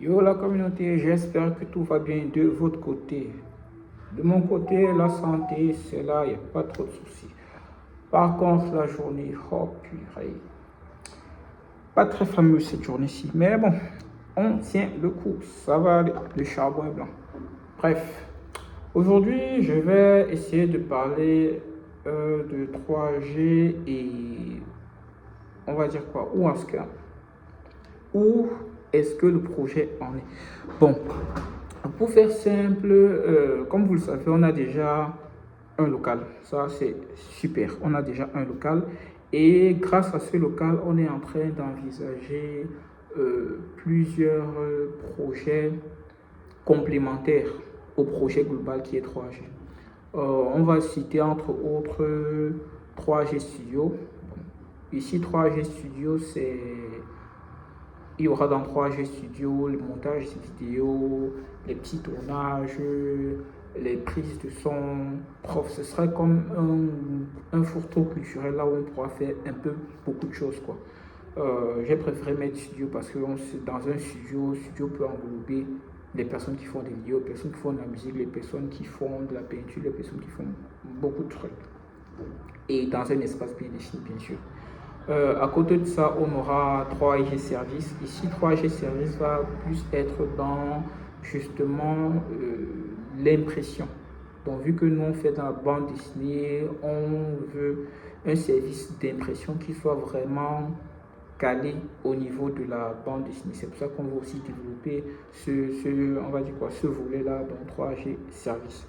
Yo la communauté, j'espère que tout va bien de votre côté. De mon côté, la santé, c'est là, il n'y a pas trop de soucis. Par contre, la journée, oh purée, pas très fameuse cette journée-ci. Mais bon, on tient le coup, ça va aller, le charbon est blanc. Bref, aujourd'hui, je vais essayer de parler de 3G et on va dire quoi, où est-ce que le projet en est. Bon, pour faire simple, comme vous le savez, on a déjà un local. Ça, c'est super. On a déjà un local. Et grâce à ce local, on est en train d'envisager plusieurs projets complémentaires au projet global qui est 3G. On va citer entre autres 3G Studio. Ici, 3G Studio, c'est il y aura dans 3G Studio le montage vidéo, les petits tournages, les prises de son. Prof, ce serait comme un fourre-tout culturel là où on pourra faire un peu beaucoup de choses, quoi. J'ai préféré mettre studio parce que dans un studio peut englober les personnes qui font des vidéos, les personnes qui font de la musique, les personnes qui font de la peinture, les personnes qui font beaucoup de trucs. Et dans un espace bien défini, bien sûr. À côté de ça, on aura 3G Service. Ici, 3G Service va plus être dans justement l'impression. Donc, vu que nous, on fait dans la bande dessinée, on veut un service d'impression qui soit vraiment calé au niveau de la bande dessinée. C'est pour ça qu'on va aussi développer on va dire quoi, ce volet-là dans 3G Service.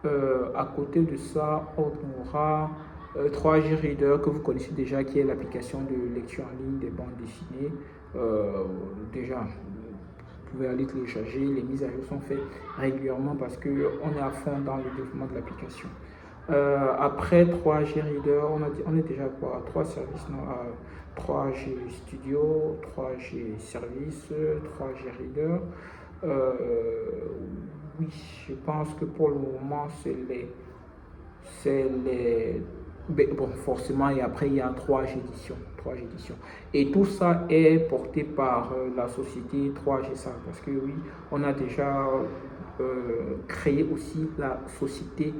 À côté de ça, on aura 3G Reader que vous connaissez déjà, qui est l'application de lecture en ligne des bandes dessinées. Déjà, vous pouvez aller télécharger, les mises à jour sont faites régulièrement parce qu'on est à fond dans le développement de l'application. Après 3G Reader, on est déjà à 3 services, non, 3G Studio, 3G Service, 3G Reader. Oui, je pense que pour le moment, c'est les bon, forcément, et après, il y a 3G édition. 3G édition. Et tout ça est porté par la société 3G SAL. Parce que oui, on a déjà créé aussi la société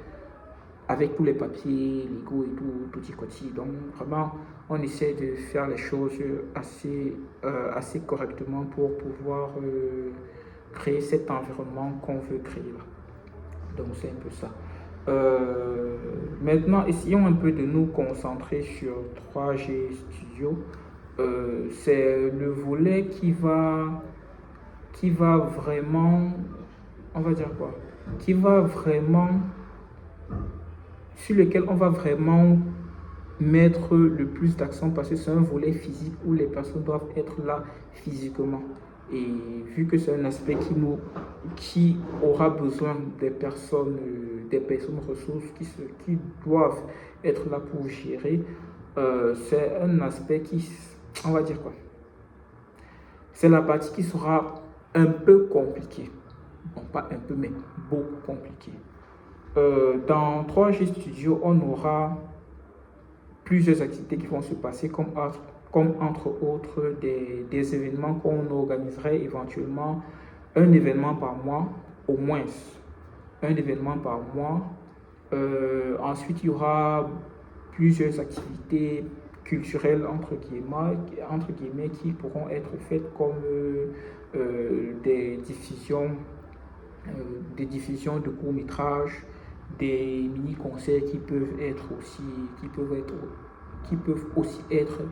avec tous les papiers légaux et tout y quanti. Donc, vraiment, on essaie de faire les choses assez correctement pour pouvoir créer cet environnement qu'on veut créer là. Donc, c'est un peu ça. Maintenant, essayons un peu de nous concentrer sur 3G Studio. C'est le volet qui va vraiment, on va dire quoi, qui va vraiment, sur lequel on va vraiment mettre le plus d'accent parce que c'est un volet physique où les personnes doivent être là physiquement. Et vu que c'est un aspect qui aura besoin des personnes ressources qui doivent être là pour gérer, c'est un aspect on va dire quoi, c'est la partie qui sera un peu compliquée. Bon, pas un peu, mais beaucoup compliquée. Dans 3G Studio, on aura plusieurs activités qui vont se passer comme entre autres des événements qu'on organiserait éventuellement un événement par mois, au moins un événement par mois. Ensuite, il y aura plusieurs activités culturelles entre guillemets qui pourront être faites comme des euh, des diffusions de courts-métrages, des mini-concerts qui peuvent aussi être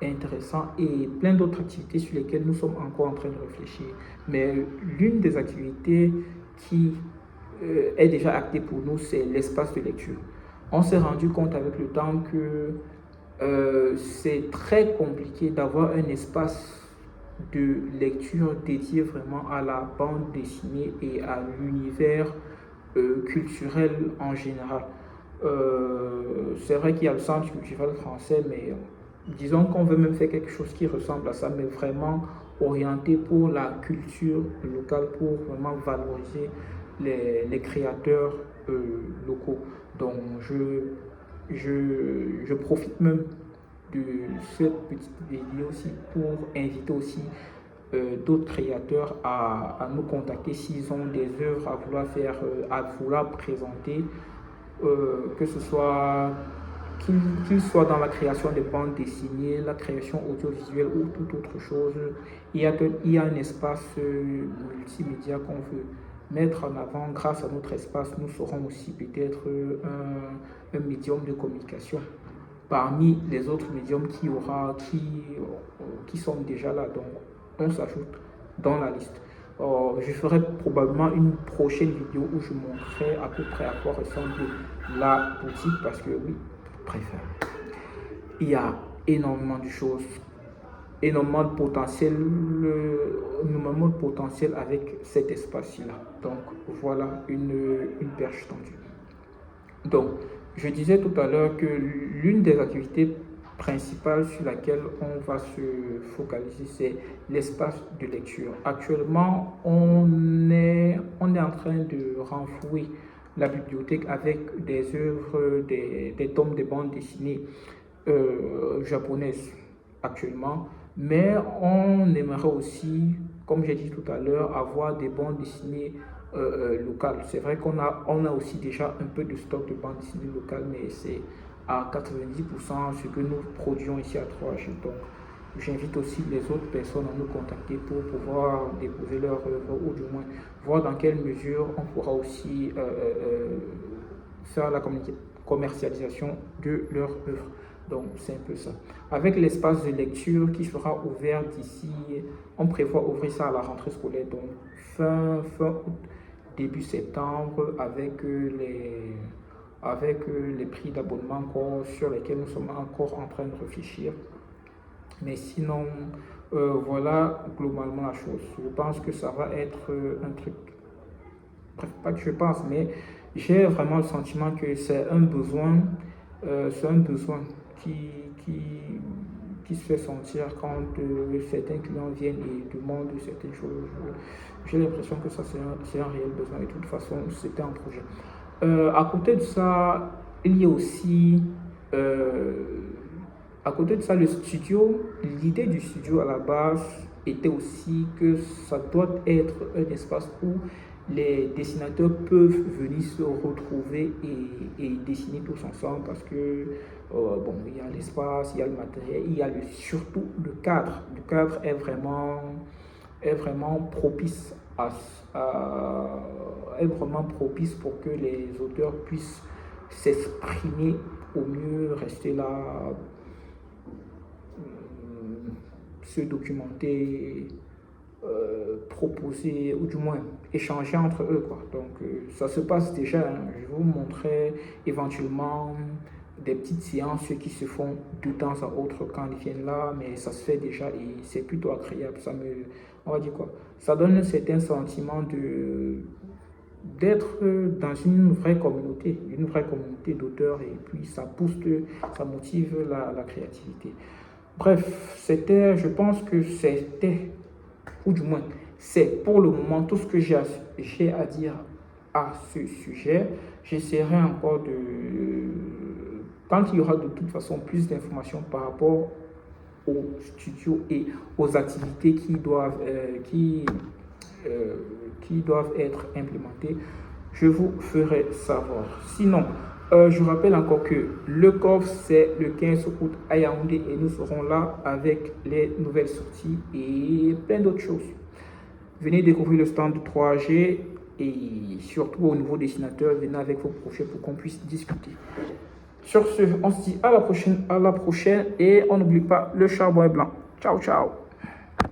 intéressants et plein d'autres activités sur lesquelles nous sommes encore en train de réfléchir. Mais l'une des activités qui est déjà actée pour nous, c'est l'espace de lecture. On s'est rendu compte avec le temps que c'est très compliqué d'avoir un espace de lecture dédié vraiment à la bande dessinée et à l'univers culturel en général. C'est vrai qu'il y a le centre culturel français, mais disons qu'on veut même faire quelque chose qui ressemble à ça, mais vraiment orienté pour la culture locale, pour vraiment valoriser les créateurs locaux. Donc je profite même de cette petite vidéo aussi pour inviter aussi d'autres créateurs à nous contacter s'ils ont des œuvres à vouloir présenter, que ce soit qu'il soit dans la création des bandes dessinées, la création audiovisuelle ou toute autre chose. Il y a un espace multimédia qu'on veut mettre en avant. Grâce à notre espace, nous serons aussi peut-être un médium de communication parmi les autres médiums qui sont déjà là. Donc, on s'ajoute dans la liste. Je ferai probablement une prochaine vidéo où je montrerai à peu près à quoi ressemble la boutique parce que oui, bref, il y a énormément de choses, énormément de potentiel avec cet espace-là. Donc voilà une perche tendue. Donc, je disais tout à l'heure que l'une des activités principales sur laquelle on va se focaliser, c'est l'espace de lecture. Actuellement, on est en train de renflouer la bibliothèque avec des œuvres, des tomes de bandes dessinées japonaises actuellement, mais on aimerait aussi, comme j'ai dit tout à l'heure, avoir des bandes dessinées locales. C'est vrai qu'on a aussi déjà un peu de stock de bandes dessinées locales, mais c'est à 90% ce que nous produisons ici à 3G. Donc, j'invite aussi les autres personnes à nous contacter pour pouvoir déposer leur œuvre ou du moins voir dans quelle mesure on pourra aussi faire la commercialisation de leur œuvre. Donc, c'est un peu ça. Avec l'espace de lecture qui sera ouvert d'ici, on prévoit ouvrir ça à la rentrée scolaire, donc fin août, début septembre, avec les prix d'abonnement sur lesquels nous sommes encore en train de réfléchir. Mais sinon, voilà globalement la chose. Je pense que ça va être un truc, bref, pas que je pense, mais j'ai vraiment le sentiment que c'est un besoin qui se fait sentir quand certains clients viennent et demandent certaines choses. J'ai l'impression que ça, c'est un réel besoin. Et de toute façon, c'était un projet. À côté de ça, il y a aussi, à côté de ça, le studio. L'idée du studio à la base était aussi que ça doit être un espace où les dessinateurs peuvent venir se retrouver et dessiner tous ensemble parce que bon, il y a l'espace, il y a le matériel, il y a surtout le cadre. Le cadre est vraiment propice est vraiment propice pour que les auteurs puissent s'exprimer au mieux, rester là, se documenter, proposer ou du moins échanger entre eux, quoi. Donc ça se passe déjà, hein. Je vais vous montrer éventuellement des petites séances qui se font de temps à autre quand ils viennent là, mais ça se fait déjà et c'est plutôt agréable. On va dire quoi, ça donne un certain sentiment d'être dans une vraie communauté d'auteurs et puis ça motive la créativité. Bref, je pense que c'était, ou du moins, c'est pour le moment tout ce que j'ai à dire à ce sujet. J'essaierai encore quand il y aura de toute façon plus d'informations par rapport au studio et aux activités qui doivent être implémentées, je vous ferai savoir. Sinon, je rappelle encore que le COF, c'est le 15 août à Yaoundé et nous serons là avec les nouvelles sorties et plein d'autres choses. Venez découvrir le stand de 3G et surtout au niveau dessinateur, venez avec vos projets pour qu'on puisse discuter. Sur ce, on se dit à la prochaine et on n'oublie pas le charbon est blanc. Ciao, ciao.